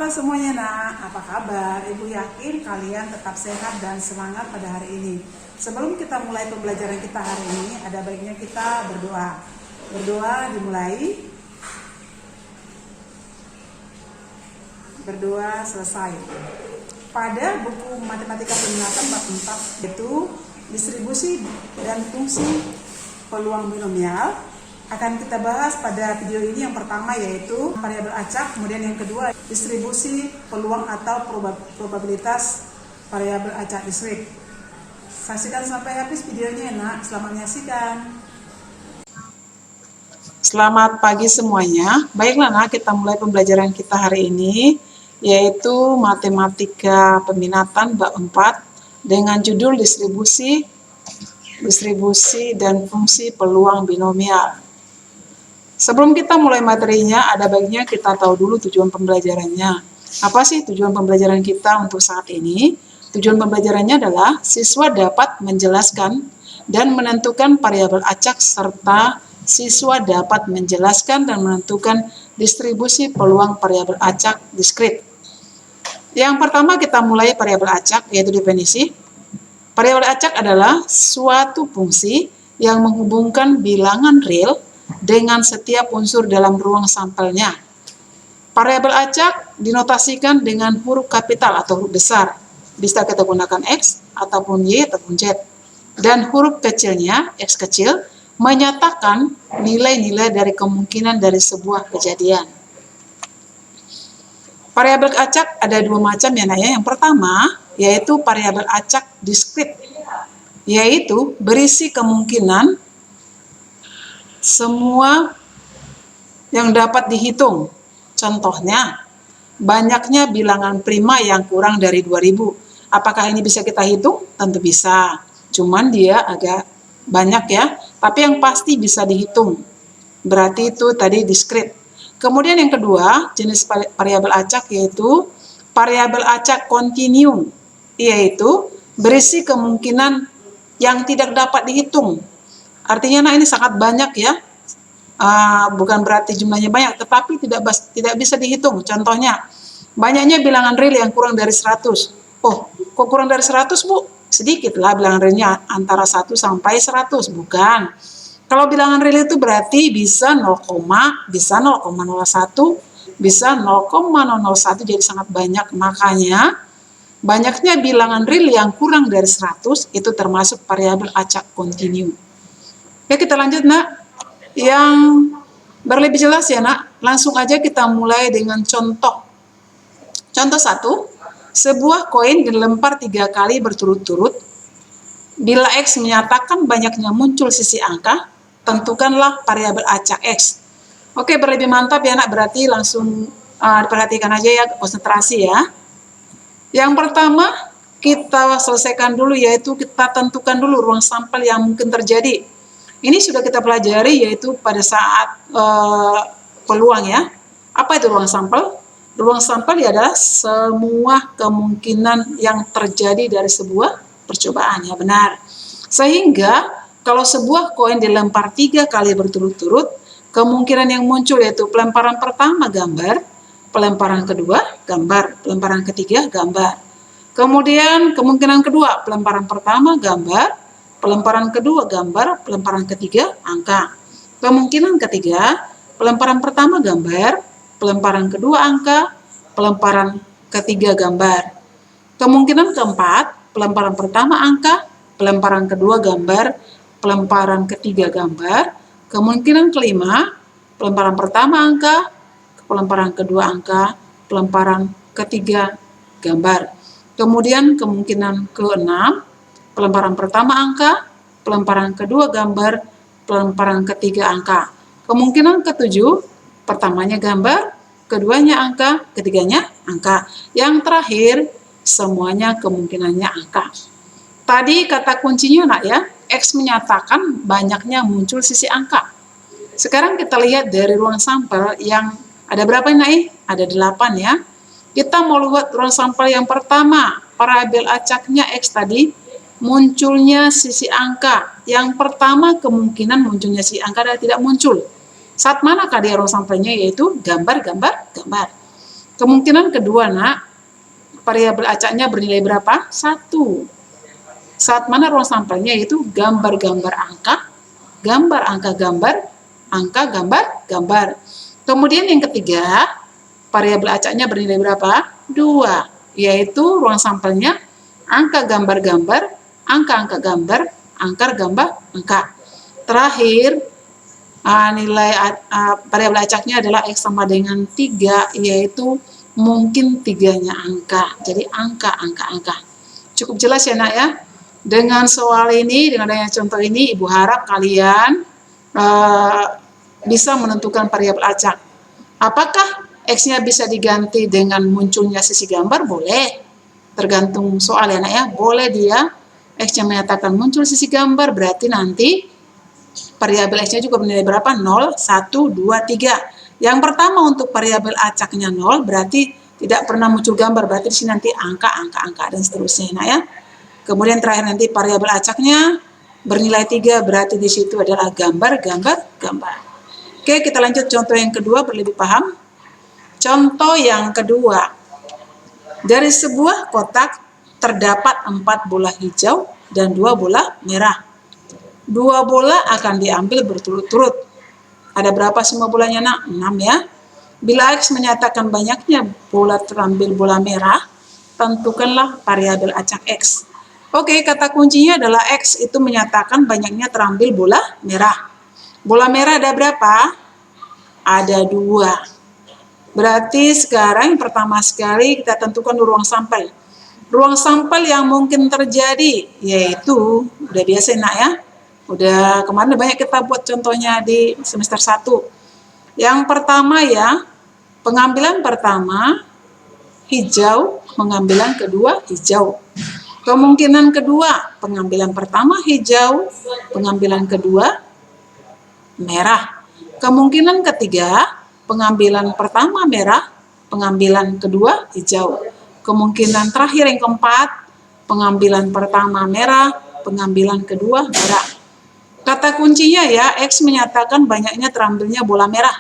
Halo semuanya nak, apa kabar? Ibu yakin kalian tetap sehat dan semangat pada hari ini. Sebelum kita mulai pembelajaran kita hari ini, ada baiknya kita berdoa. Berdoa dimulai, berdoa selesai. Pada buku Matematika Peminatan bab 4, yaitu distribusi dan fungsi peluang binomial, akan kita bahas pada video ini. Yang pertama yaitu variabel acak, kemudian yang kedua distribusi peluang atau probabilitas variabel acak diskrit. Saksikan sampai habis videonya nak, selamat menyaksikan. Selamat pagi semuanya. Baiklah nak, kita mulai pembelajaran kita hari ini, yaitu Matematika Peminatan bab 4 dengan judul distribusi dan fungsi peluang binomial. Sebelum kita mulai materinya, ada baiknya kita tahu dulu tujuan pembelajarannya. Apa sih tujuan pembelajaran kita untuk saat ini? Tujuan pembelajarannya adalah siswa dapat menjelaskan dan menentukan variabel acak, serta siswa dapat menjelaskan dan menentukan distribusi peluang variabel acak diskrit. Yang pertama kita mulai variabel acak, yaitu definisi. Variabel acak adalah suatu fungsi yang menghubungkan bilangan real dengan setiap unsur dalam ruang sampelnya. Variabel acak dinotasikan dengan huruf kapital atau huruf besar. Bisa kita gunakan X ataupun Y ataupun Z. Dan huruf kecilnya, X kecil, menyatakan nilai-nilai dari kemungkinan dari sebuah kejadian. Variabel acak ada dua macam ya nak ya. Yang pertama yaitu variabel acak diskrit, yaitu berisi kemungkinan semua yang dapat dihitung. Contohnya, banyaknya bilangan prima yang kurang dari 2000. Apakah ini bisa kita hitung? Tentu bisa. Cuman dia agak banyak ya, tapi yang pasti bisa dihitung. Berarti itu tadi diskrit. Kemudian yang kedua, jenis variabel acak yaitu variabel acak kontinum, yaitu berisi kemungkinan yang tidak dapat dihitung. Artinya nah ini sangat banyak ya, bukan berarti jumlahnya banyak, tetapi tidak bisa dihitung. Contohnya, banyaknya bilangan real yang kurang dari 100. Oh, kok kurang dari 100 Bu? Sedikit lah bilangan realnya, antara 1 sampai 100, bukan. Kalau bilangan real itu berarti bisa 0, bisa 0,01, bisa 0,001, jadi sangat banyak. Makanya, banyaknya bilangan real yang kurang dari 100 itu termasuk variabel acak kontinum. Ya, kita lanjut nak. Yang berlebih jelas ya nak, langsung aja kita mulai dengan contoh. Contoh 1, sebuah koin dilempar 3 kali berturut-turut. Bila X menyatakan banyaknya muncul sisi angka, tentukanlah variabel acak X. Oke, berlebih mantap ya nak, berarti langsung perhatikan aja ya, konsentrasi ya. Yang pertama, kita selesaikan dulu, yaitu kita tentukan dulu ruang sampel yang mungkin terjadi. Ini sudah kita pelajari, yaitu pada saat peluang ya. Apa itu ruang sampel? Ruang sampel adalah semua kemungkinan yang terjadi dari sebuah percobaan, ya benar. Sehingga kalau sebuah koin dilempar 3 kali berturut-turut, kemungkinan yang muncul yaitu pelemparan pertama gambar, pelemparan kedua gambar, pelemparan ketiga gambar. Kemudian kemungkinan kedua, pelemparan pertama gambar, pelemparan kedua gambar, pelemparan ketiga angka. Kemungkinan ketiga, pelemparan pertama gambar, pelemparan kedua angka, pelemparan ketiga gambar. Kemungkinan keempat, pelemparan pertama angka, pelemparan kedua gambar, pelemparan ketiga gambar. Kemungkinan kelima, pelemparan pertama angka, pelemparan kedua angka, pelemparan ketiga gambar. Kemudian kemungkinan keenam, pelemparan pertama angka, pelemparan kedua gambar, pelemparan ketiga angka. Kemungkinan ketujuh, pertamanya gambar, keduanya angka, ketiganya angka. Yang terakhir, semuanya kemungkinannya angka. Tadi kata kuncinya nak ya, X menyatakan banyaknya muncul sisi angka. Sekarang kita lihat dari ruang sampel yang ada berapa nih? Ada 8 ya. Kita mau lihat ruang sampel yang pertama, variabel acaknya X tadi, munculnya sisi angka. Yang pertama kemungkinan munculnya sisi angka adalah tidak muncul. Saat manakah dia ruang sampelnya? Yaitu gambar, gambar, gambar. Kemungkinan kedua, nak, variabel acaknya bernilai berapa? 1. Saat mana ruang sampelnya? Yaitu gambar-gambar angka, gambar angka gambar, angka gambar gambar. Kemudian yang ketiga, variabel acaknya bernilai berapa? 2, yaitu ruang sampelnya angka gambar gambar, angka gambar, angka gambar angka. Terakhir, nilai variabel acaknya adalah X sama dengan 3, yaitu mungkin 3-nya angka. Jadi angka. Cukup jelas ya, nak, ya? Dengan soal ini, dengan adanya contoh ini, Ibu harap kalian bisa menentukan variabel acak. Apakah X-nya bisa diganti dengan munculnya sisi gambar? Boleh. Tergantung soal ya, nak, ya. Boleh dia X-nya menyatakan muncul sisi gambar, berarti nanti variabel X-nya juga bernilai berapa? 0, 1, 2, 3. Yang pertama untuk variabel acaknya 0, berarti tidak pernah muncul gambar, berarti di sini nanti angka, dan seterusnya, nah, ya. Kemudian terakhir nanti variabel acaknya bernilai 3, berarti di situ adalah gambar. Oke, kita lanjut contoh yang kedua, biar lebih paham. Contoh yang kedua, dari sebuah kotak terdapat 4 bola hijau dan 2 bola merah. 2 bola akan diambil berturut-turut. Ada berapa semua bolanya, nak? 6 ya. Bila X menyatakan banyaknya bola terambil bola merah, tentukanlah variabel acak X. Oke, kata kuncinya adalah X itu menyatakan banyaknya terambil bola merah. Bola merah ada berapa? Ada 2. Berarti sekarang yang pertama sekali kita tentukan ruang sampel. Ruang sampel yang mungkin terjadi yaitu, udah biasa, nak, ya. Udah kemarin banyak kita buat contohnya di semester 1. Yang pertama ya, pengambilan pertama hijau, pengambilan kedua hijau. Kemungkinan kedua, pengambilan pertama hijau, pengambilan kedua merah. Kemungkinan ketiga, pengambilan pertama merah, pengambilan kedua hijau. Kemungkinan terakhir yang keempat, pengambilan pertama merah, pengambilan kedua merah. Kata kuncinya ya, X menyatakan banyaknya terambilnya bola merah.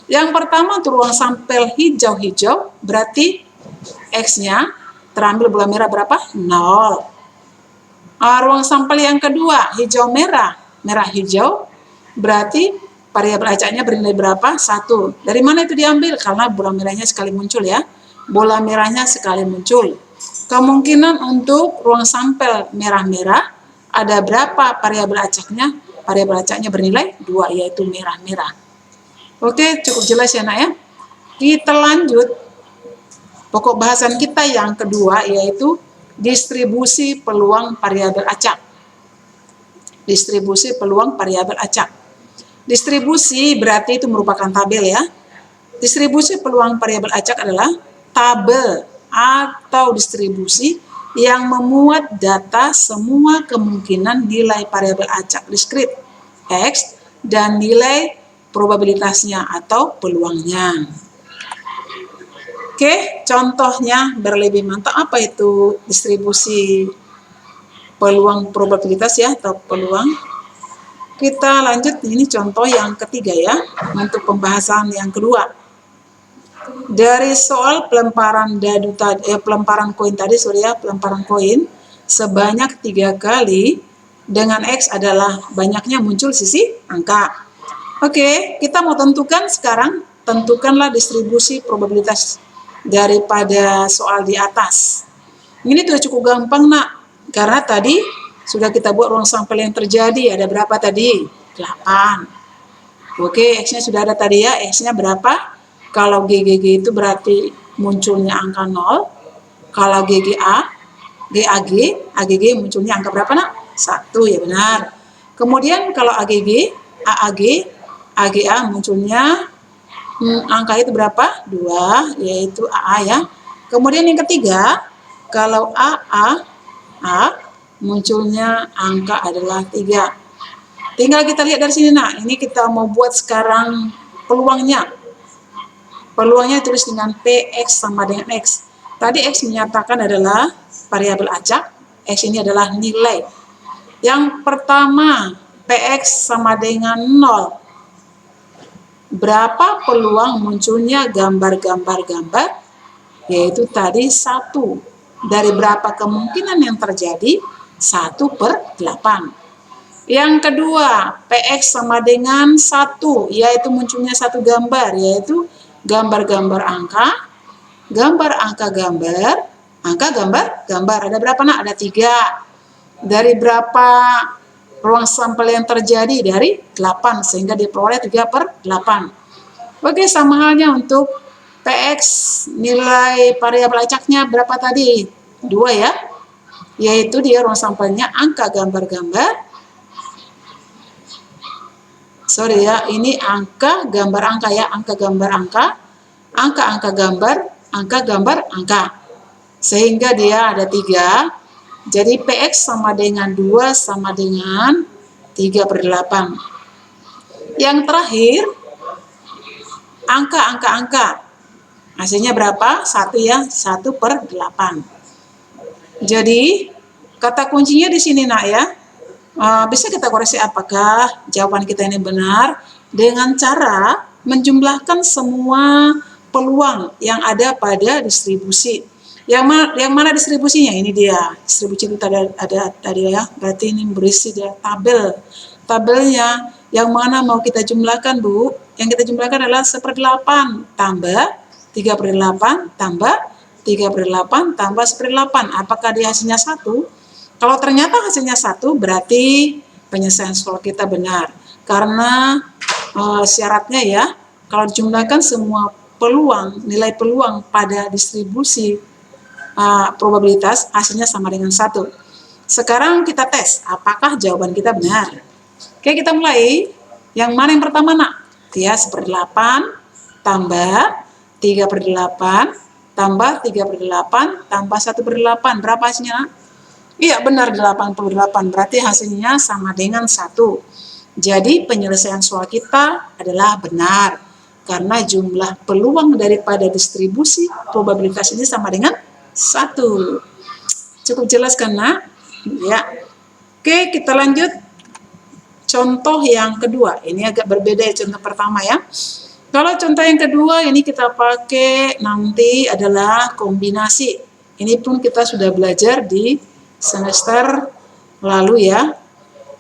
Yang pertama untuk ruang sampel hijau-hijau, berarti X-nya terambil bola merah berapa? 0. Ruang sampel yang kedua, hijau-merah, merah-hijau, berarti variabel acaknya bernilai berapa? 1. Dari mana itu diambil? Karena bola merahnya sekali muncul ya. Bola merahnya sekali muncul. Kemungkinan untuk ruang sampel merah-merah, ada berapa variabel acaknya? Variabel acaknya bernilai 2, yaitu merah-merah. Oke, cukup jelas ya, nak, ya. Kita lanjut pokok bahasan kita yang kedua, yaitu distribusi peluang variabel acak. Distribusi peluang variabel acak. Distribusi berarti itu merupakan tabel ya. Distribusi peluang variabel acak adalah tabel atau distribusi yang memuat data semua kemungkinan nilai variabel acak diskrit X dan nilai probabilitasnya atau peluangnya. Oke, contohnya berlebih mantap. Apa itu distribusi peluang probabilitas ya, atau peluang? Kita lanjut, ini contoh yang ketiga ya, untuk pembahasan yang kedua. Dari soal pelemparan pelemparan koin tadi, pelemparan koin sebanyak 3 kali dengan X adalah banyaknya muncul sisi angka. Oke, kita mau tentukan sekarang, tentukanlah distribusi probabilitas daripada soal di atas. Ini sudah cukup gampang, nak, karena tadi sudah kita buat ruang sampel yang terjadi. Ada berapa tadi? 8. Oke, X-nya sudah ada tadi ya. X-nya berapa? Kalau GGG itu berarti munculnya angka 0. Kalau GGA, AGG munculnya angka berapa, nak? 1, ya benar. Kemudian kalau AGG, AAG, AGA munculnya angka itu berapa? 2, yaitu AA ya. Kemudian yang ketiga, kalau AA, munculnya angka adalah 3. Tinggal kita lihat dari sini, nak. Ini kita mau buat sekarang peluangnya. Peluangnya tulis dengan PX sama dengan X. Tadi X menyatakan adalah variabel acak. X ini adalah nilai. Yang pertama, PX sama dengan 0. berapa peluang munculnya gambar-gambar, yaitu tadi 1. Dari berapa kemungkinan yang terjadi? 1/8. Yang kedua, PX sama dengan 1, yaitu munculnya satu gambar, yaitu gambar-gambar angka, gambar angka gambar, angka gambar gambar. Ada berapa nak? Ada 3. Dari berapa ruang sampel yang terjadi? Dari 8, sehingga diperoleh 3/8. Oke, sama halnya untuk PX, nilai variabel acaknya berapa tadi? 2 ya, yaitu dia ruang sampelnya angka gambar-gambar. Sorry ya, ini angka gambar angka ya, angka gambar angka, angka gambar, angka gambar angka. Sehingga dia ada 3. Jadi PX sama dengan 2 sama dengan 3/8. Yang terakhir, angka. Hasilnya berapa? 1 ya, 1/8. Jadi, kata kuncinya di sini nak ya. Bisa kita koreksi apakah jawaban kita ini benar dengan cara menjumlahkan semua peluang yang ada pada distribusi. Yang mana distribusinya? Ini dia. Distribusi itu ada tadi ya. Berarti ini berisi dia tabel. Tabelnya yang mana mau kita jumlahkan, Bu? Yang kita jumlahkan adalah 1/8 tambah 3/8 tambah 3/8 tambah 1/8. Apakah dia hasilnya 1? Kalau ternyata hasilnya 1, berarti penyelesaian soal kita benar. Karena syaratnya ya, kalau dijumlahkan semua peluang, nilai peluang pada distribusi probabilitas, hasilnya sama dengan 1. Sekarang kita tes, apakah jawaban kita benar. Oke, kita mulai. Yang mana yang pertama nak? Ya, 1/8 tambah 3/8 tambah 3/8 tambah 1/8. Berapa hasilnya nak? Iya benar, 88. Berarti hasilnya sama dengan 1. Jadi penyelesaian soal kita adalah benar. Karena jumlah peluang daripada distribusi probabilitas ini sama dengan 1. Cukup jelas kan nak? Ya. Oke, kita lanjut. Contoh yang kedua. Ini agak berbeda ya contoh pertama ya. Kalau contoh yang kedua ini kita pakai nanti adalah kombinasi. Ini pun kita sudah belajar di semester lalu ya.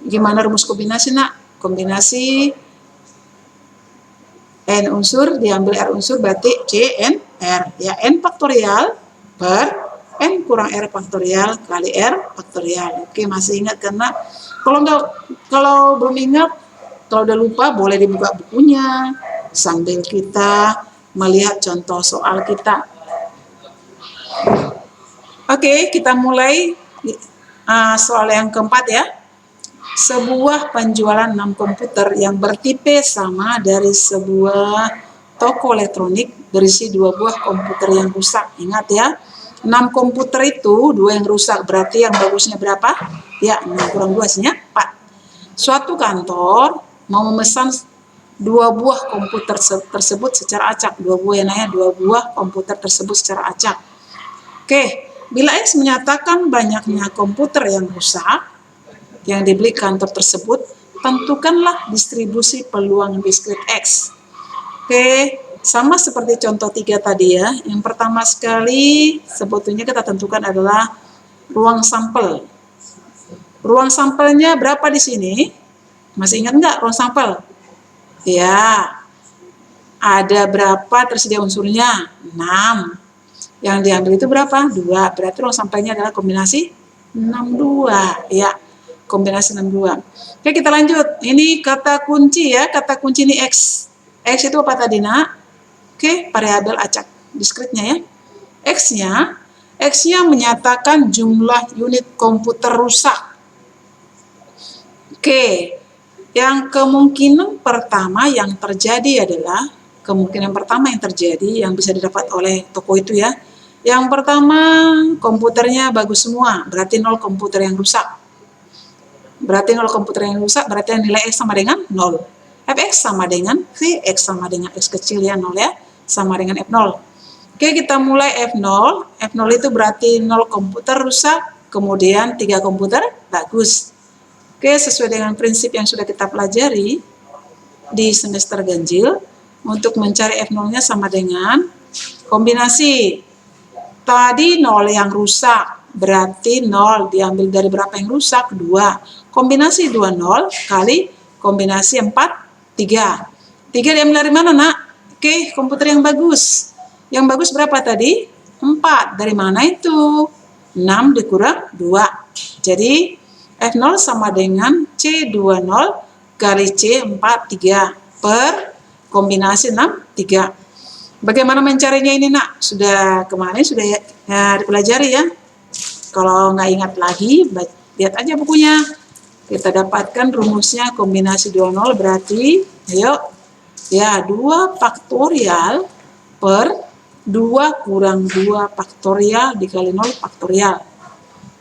Gimana rumus kombinasi nak? Kombinasi N unsur diambil R unsur berarti C N R ya, N faktorial per N kurang R faktorial kali R faktorial. Oke, masih ingat kan nak? Kalau belum ingat, kalau udah lupa boleh dibuka bukunya sambil kita melihat contoh soal kita. Oke, kita mulai soal yang keempat ya. Sebuah penjualan 6 komputer yang bertipe sama dari sebuah toko elektronik berisi 2 buah komputer yang rusak. Ingat ya, 6 komputer itu 2 yang rusak, berarti yang bagusnya berapa? Ya, 6 kurang 2 hasilnya 4. Suatu kantor mau memesan 2 buah komputer tersebut secara acak. 2 buah yang nanya 2 buah komputer tersebut secara acak. Oke, bila X menyatakan banyaknya komputer yang rusak yang dibeli kantor tersebut, tentukanlah distribusi peluang diskrit X. Oke, sama seperti contoh 3 tadi ya. Yang pertama sekali sebetulnya kita tentukan adalah ruang sampel. Ruang sampelnya berapa di sini? Masih ingat nggak ruang sampel? Ya, ada berapa tersedia unsurnya? 6. Yang diambil itu berapa? 2. Berarti ruang sampelnya adalah kombinasi 62. Ya, kombinasi 62. Oke, kita lanjut. Ini kata kunci ya. Kata kunci ini X. X itu apa tadi nak? Oke, variabel acak diskritnya ya. X-nya menyatakan jumlah unit komputer rusak. Oke, yang kemungkinan pertama yang terjadi adalah yang bisa didapat oleh toko itu ya. Yang pertama, komputernya bagus semua, berarti 0 komputer yang rusak. Berarti 0 komputer yang rusak, berarti nilai X sama dengan 0. Fx sama dengan V, X sama dengan X kecil ya, 0 ya, sama dengan F0. Oke, kita mulai F0. F0 itu berarti 0 komputer rusak, kemudian 3 komputer bagus. Oke, sesuai dengan prinsip yang sudah kita pelajari di semester ganjil, untuk mencari F0-nya sama dengan kombinasi. Tadi 0 yang rusak, berarti 0 diambil dari berapa yang rusak? 2. Kombinasi 2 0 kali kombinasi 4 3. 3 diambil dari mana, nak? Oke, komputer yang bagus. Yang bagus berapa tadi? 4. Dari mana itu? 6 dikurang 2. Jadi F0 sama dengan C20 kali C43 per kombinasi 6 3. Bagaimana mencarinya ini, nak? Sudah kemarin sudah dipelajari ya. Kalau nggak ingat lagi, lihat aja bukunya. Kita dapatkan rumusnya kombinasi 20 berarti, ayo, ya 2 faktorial per 2 kurang 2 faktorial dikali 0 faktorial.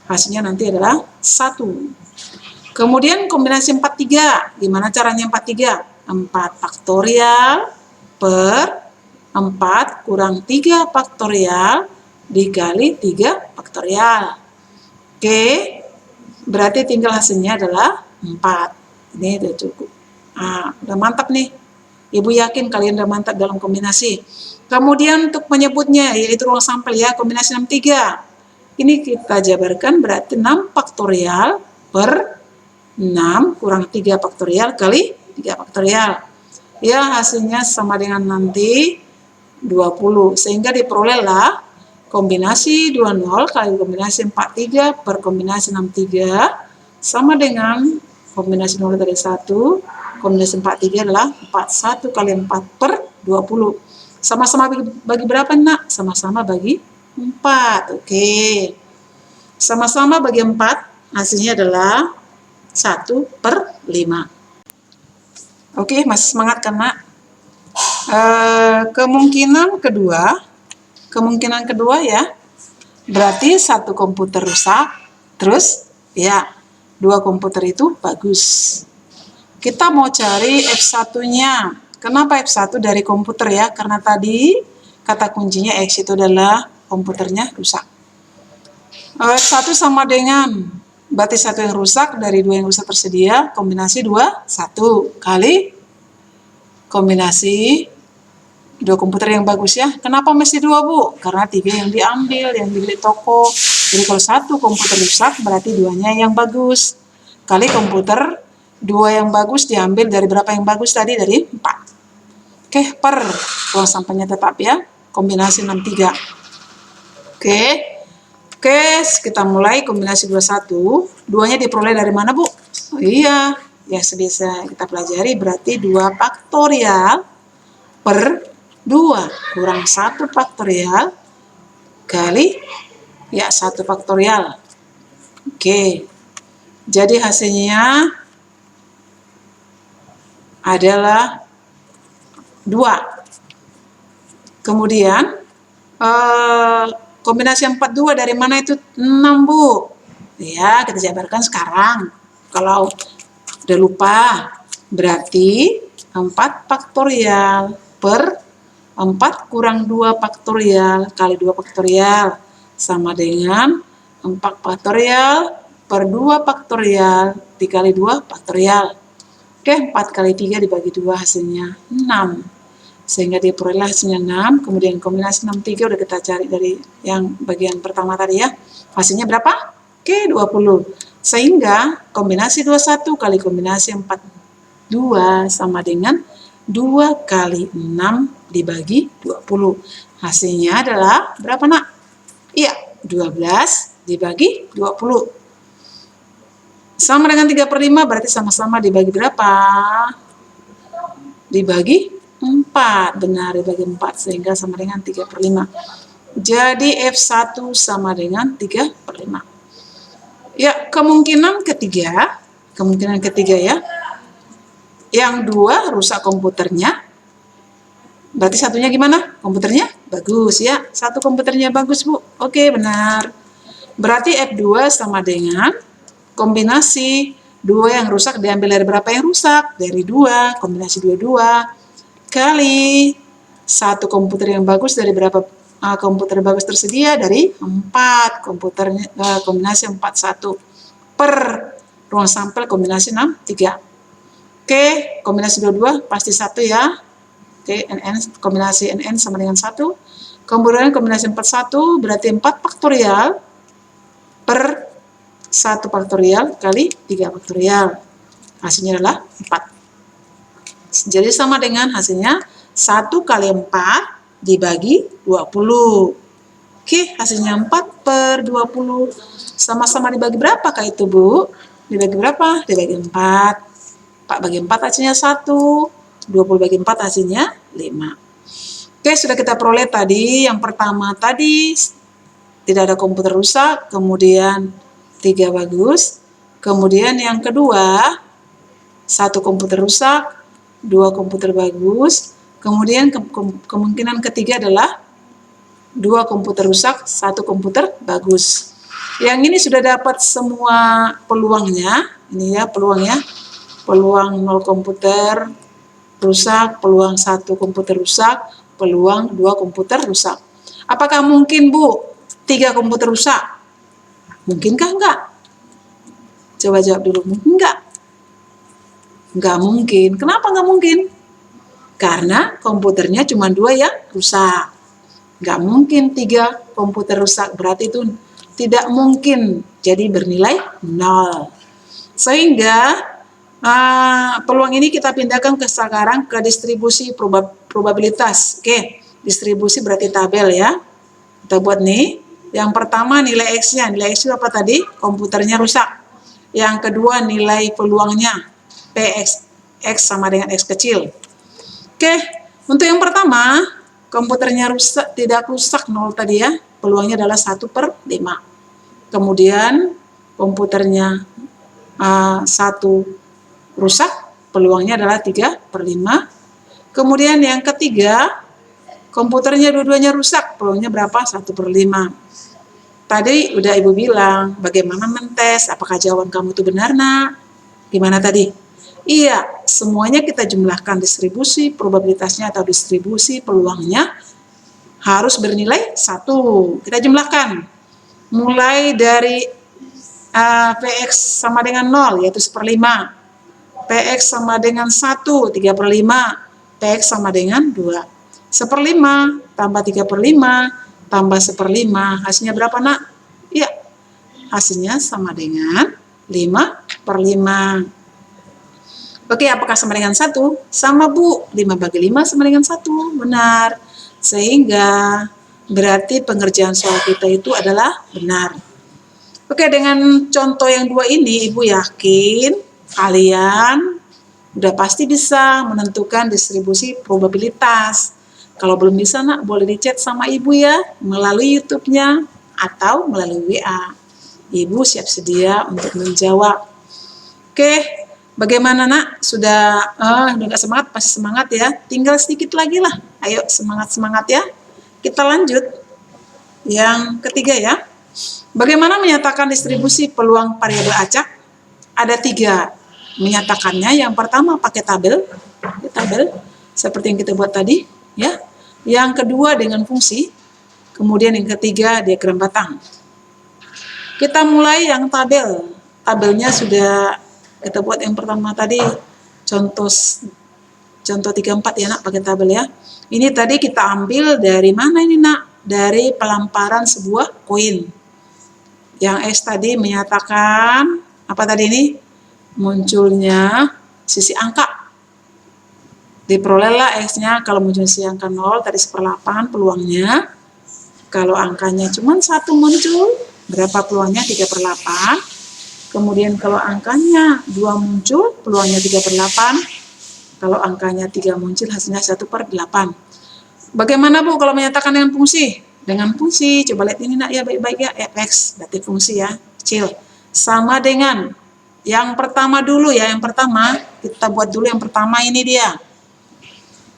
Hasilnya nanti adalah 1. Kemudian kombinasi 43. Gimana caranya 43? 4 faktorial per 4 kurang 3 faktorial dikali 3 faktorial. Oke, berarti tinggal hasilnya adalah 4. Ini udah cukup. Udah mantap nih. Ibu yakin kalian udah mantap dalam kombinasi. Kemudian untuk menyebutnya, yaitu ruang sampel ya, kombinasi 63. Ini kita jabarkan berarti 6 faktorial per 6 kurang 3 faktorial kali 3 faktorial. Ya, hasilnya sama dengan nanti 20, sehingga diperolehlah kombinasi 20 kali kombinasi 43 per kombinasi 63 sama dengan kombinasi 0 dari 1, kombinasi 43 adalah 41 kali 4 per 20. Sama-sama bagi berapa, nak? Sama-sama bagi 4. Oke. Sama-sama bagi 4, hasilnya adalah 1 per 5. Oke, masih semangat kan, nak? Kemungkinan kedua ya, berarti 1 komputer rusak, terus ya 2 komputer itu bagus. Kita mau cari F1-nya. Kenapa F1 dari komputer ya? Karena tadi kata kuncinya X itu adalah komputernya rusak. F1 sama dengan, berarti 1 yang rusak dari 2 yang rusak tersedia, kombinasi 2, 1 kali kombinasi 2 komputer yang bagus ya. Kenapa mesti 2, Bu? Karena 3 yang diambil, yang dibeli toko. Jadi kalau 1 komputer rusak, berarti 2-nya yang bagus. Kali komputer 2 yang bagus diambil dari berapa yang bagus tadi? Dari 4. Oke, per ruang sampelnya tetap ya. Kombinasi 63. Oke, kita mulai kombinasi 21. 2-nya diperoleh dari mana, Bu? Oh iya, ya sebiasa kita pelajari, berarti 2 faktorial per 2 kurang 1 faktorial kali ya 1 faktorial. Oke, jadi hasilnya adalah 2. Kemudian kombinasi 42 dari mana itu? 6, Bu. Ya, kita jabarkan sekarang. Kalau udah lupa, berarti 4 faktorial per 4 kurang 2 faktorial kali 2 faktorial sama dengan 4 faktorial per 2 faktorial dikali 2 faktorial. Oke, 4 kali 3 dibagi 2 hasilnya 6. Sehingga diperoleh hasilnya 6. Kemudian kombinasi 63 udah kita cari dari yang bagian pertama tadi ya. Hasilnya berapa? Oke, 20. Sehingga kombinasi 21 kali kombinasi 42 sama dengan 2 kali 6 dibagi 20. Hasilnya adalah berapa, nak? Iya, 12 dibagi 20. Sama dengan 3/5, berarti sama-sama dibagi berapa? Dibagi 4. Benar, dibagi 4, sehingga sama dengan 3/5. Jadi F1 sama dengan 3/5. Ya, kemungkinan ketiga ya. Yang 2 rusak komputernya. Berarti satunya gimana? Komputernya bagus ya. 1 komputernya bagus, Bu. Oke, benar. Berarti F2 sama dengan kombinasi 2 yang rusak diambil dari berapa yang rusak? Dari 2, kombinasi 22 kali 1 komputer yang bagus dari berapa komputer bagus tersedia? Dari 4 komputernya, kombinasi 41 per ruang sampel kombinasi 63. Oke, kombinasi 22 pasti 1 ya. Oke, NN, kombinasi NN sama dengan 1. Kemudian kombinasi 41 berarti 4 faktorial per 1 faktorial kali 3 faktorial. Hasilnya adalah 4. Jadi sama dengan hasilnya 1 kali 4 dibagi 20. Oke, hasilnya 4 per 20. Sama-sama dibagi berapakah itu, Bu? Dibagi berapa? Dibagi 4. 4 bagi 4 hasilnya 1. 20 bagi 4 hasilnya 5. Oke, sudah kita peroleh tadi. Yang pertama tadi tidak ada komputer rusak, kemudian 3 bagus. Kemudian yang kedua, 1 komputer rusak, 2 komputer bagus. Kemudian kemungkinan ketiga adalah 2 komputer rusak, 1 komputer bagus. Yang ini sudah dapat semua peluangnya. Ini ya peluangnya. Peluang 0 komputer rusak, peluang 1 komputer rusak, peluang 2 komputer rusak. Apakah mungkin, Bu, 3 komputer rusak? Mungkinkah enggak? Coba jawab dulu, mungkin enggak? Enggak mungkin. Kenapa enggak mungkin? Karena komputernya cuma 2 yang rusak. Enggak mungkin 3 komputer rusak, berarti itu tidak mungkin, jadi bernilai 0. Sehingga peluang ini kita pindahkan sekarang ke distribusi probabilitas. Oke, distribusi berarti tabel ya. Kita buat nih. Yang pertama nilai X-nya. Nilai X itu apa tadi? Komputernya rusak. Yang kedua nilai peluangnya. PX. X sama dengan X kecil. Oke, untuk yang pertama, komputernya rusak, tidak rusak 0 tadi ya. Peluangnya adalah 1 per 5. Kemudian komputernya 1 rusak, peluangnya adalah 3 per 5. Kemudian yang ketiga, komputernya dua-duanya rusak, peluangnya berapa? 1 per 5. Tadi udah Ibu bilang, bagaimana mentes, apakah jawaban kamu itu benar, Nak? Gimana tadi? Iya, semuanya kita jumlahkan distribusi probabilitasnya atau distribusi peluangnya harus bernilai 1. Kita jumlahkan. Mulai dari PX sama dengan 0, yaitu 1/5. PX sama dengan 1, 3 per 5. PX sama dengan 2. 1/5 tambah 3 per 5 tambah 1/5. Hasilnya berapa, Nak? Iya, hasilnya sama dengan 5 per 5. Oke, apakah sama dengan 1? Sama, Bu. 5 bagi 5 sama dengan 1. Benar. Sehingga berarti pengerjaan soal kita itu adalah benar. Oke, dengan contoh yang 2 ini, Ibu yakin kalian udah pasti bisa menentukan distribusi probabilitas. Kalau belum bisa, Nak, boleh di-chat sama Ibu ya, melalui YouTube-nya atau melalui WA. Ibu siap sedia untuk menjawab. Oke, bagaimana, Nak? Sudah nggak semangat? Pasti semangat ya. Tinggal sedikit lagi lah. Ayo semangat-semangat ya. Kita lanjut. Yang ketiga ya. Bagaimana menyatakan distribusi peluang variabel acak? Ada 3 menyatakannya. Yang pertama pakai tabel seperti yang kita buat tadi ya. Yang kedua dengan fungsi. Kemudian yang ketiga diagram batang. Kita mulai yang tabel. Tabelnya sudah kita buat yang pertama tadi contoh 34 ya, Nak, pakai tabel ya. Ini tadi kita ambil dari mana ini, Nak? Dari pelamparan sebuah koin. Yang X tadi menyatakan apa tadi ini? Munculnya sisi angka. Diperolehlah X-nya kalau muncul sisi angka 0 tadi 1/8 peluangnya. Kalau angkanya cuma 1 muncul, berapa peluangnya? 3/8. Kemudian kalau angkanya 2 muncul, peluangnya 3/8. Kalau angkanya 3 muncul, hasilnya 1/8. Bagaimana, Bu, kalau menyatakan dengan fungsi? Dengan fungsi, coba lihat ini, Nak, ya, baik-baik ya, X, berarti fungsi ya, kecil. Sama dengan yang pertama dulu ya, yang pertama, kita buat dulu yang pertama ini dia.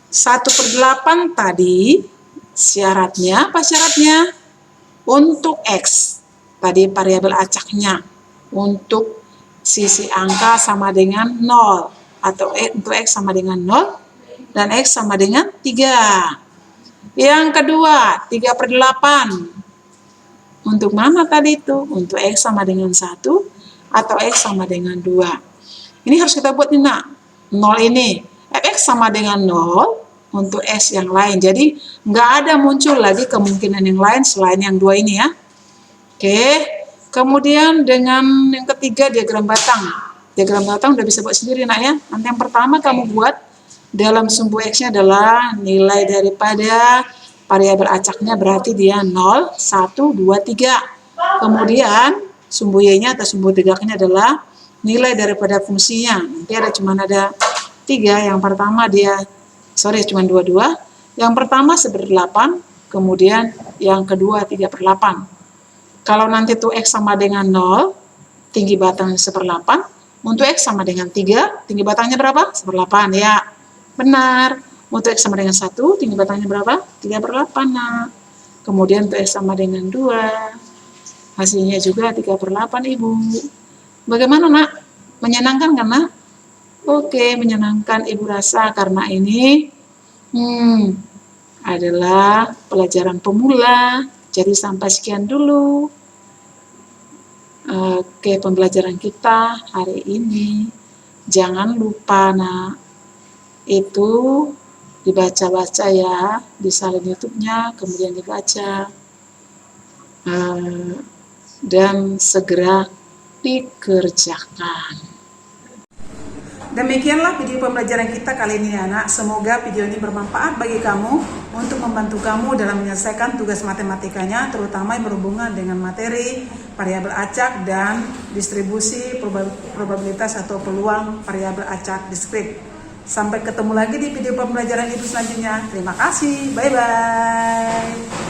1/8 tadi, syaratnya, apa syaratnya? Untuk X, tadi variabel acaknya, untuk sisi angka sama dengan 0, atau untuk X sama dengan 0, dan X sama dengan 3. Yang kedua, 3/8. Untuk mana tadi itu? Untuk X sama dengan 1 atau X sama dengan 2. Ini harus kita buat nih, Nak. 0 ini. Fx sama dengan 0 untuk S yang lain. Jadi nggak ada muncul lagi kemungkinan yang lain selain yang dua ini ya. Oke, kemudian dengan yang ketiga diagram batang. Diagram batang udah bisa buat sendiri nak ya. Nanti yang pertama kamu buat dalam sumbu X-nya adalah nilai daripada variabel acaknya, berarti dia 0, 1, 2, 3. Kemudian sumbu Y-nya atau sumbu tegaknya adalah nilai daripada fungsinya. Nanti ada 3. Yang pertama cuma 22. Yang pertama 1/8, kemudian yang kedua 3/8. Kalau nanti tuh X sama dengan 0, tinggi batangnya 1/8. Untuk X sama dengan 3, tinggi batangnya berapa? 1/8 ya. Benar. Untuk X sama dengan 1, tinggi batangnya berapa? 3/8 nak. Kemudian untuk X sama dengan 2, hasilnya juga 3/8 Ibu. Bagaimana nak? Menyenangkan kan nak? Oke, menyenangkan Ibu rasa karena ini adalah pelajaran pemula. Jadi sampai sekian dulu. Oke, pembelajaran kita hari ini. Jangan lupa nak, itu dibaca-baca ya, disalin YouTube-nya, kemudian dibaca. Dan segera dikerjakan. Demikianlah video pembelajaran kita kali ini anak. Semoga video ini bermanfaat bagi kamu untuk membantu kamu dalam menyelesaikan tugas matematikanya, terutama yang berhubungan dengan materi variabel acak dan distribusi probabilitas atau peluang variabel acak diskrit. Sampai ketemu lagi di video pembelajaran itu selanjutnya. Terima kasih. Bye-bye.